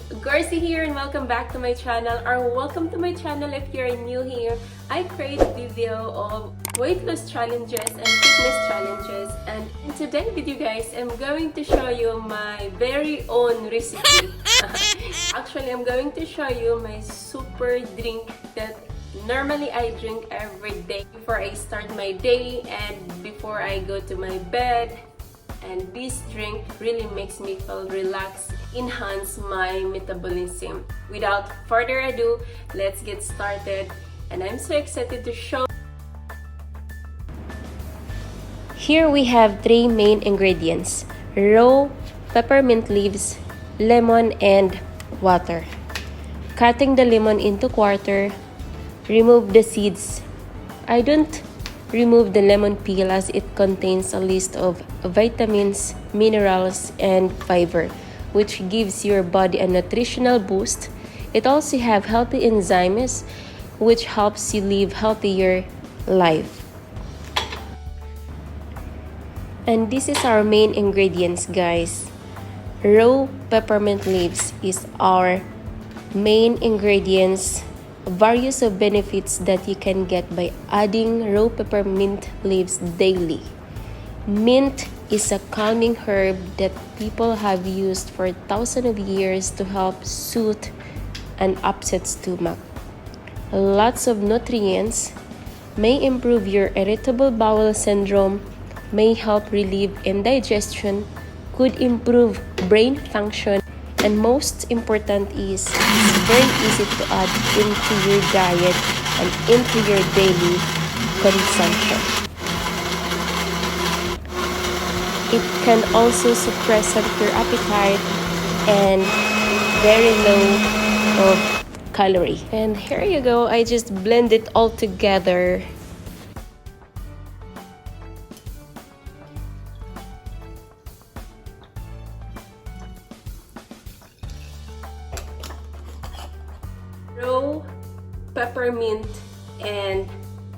Garci here and welcome back to my channel, or welcome to my channel if you're new here. I create video of weight loss challenges and fitness challenges, and in today's video guys, I'm going to show you my very own recipe. Actually, I'm going to show you my super drink that normally I drink every day before I start my day and before I go to my bed. And this drink really makes me feel relaxed, enhance my metabolism. Without further ado, let's get started. And I'm so excited to show. Here we have three main ingredients: raw peppermint leaves, lemon, and water. Cutting the lemon into quarter, remove the seeds. I don't remove the lemon peel as it contains a list of vitamins, minerals, and fiber, which gives your body a nutritional boost. It also have healthy enzymes, which helps you live healthier life. And this is our main ingredients, guys. Raw peppermint leaves is our main ingredients. Various of benefits that you can get by adding raw peppermint leaves daily. Mint is a calming herb that people have used for thousands of years to help soothe an upset stomach. Lots of nutrients, may improve your irritable bowel syndrome, may help relieve indigestion, could improve brain function, and most important is it's very easy to add into your diet and into your daily consumption. It can also suppress your appetite and very low of calorie. And here you go, I just blend it all together. Raw peppermint and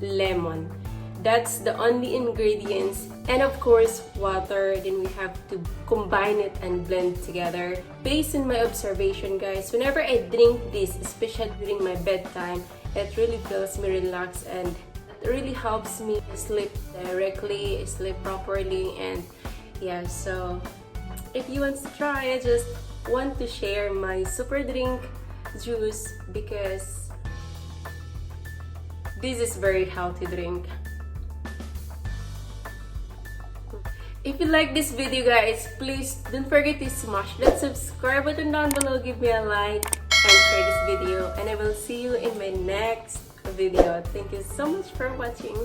lemon. That's the only ingredients, and of course water. Then we have to combine it and blend together. Based on my observation, guys, whenever I drink this, especially during my bedtime, it really feels me relaxed and it really helps me sleep directly, sleep properly. And yeah, so if you want to try, I just want to share my super drink juice because this is very healthy drink. If you like this video, guys, please don't forget to smash that subscribe button down below, give me a like and share this video, and I will see you in my next video. Thank you so much for watching.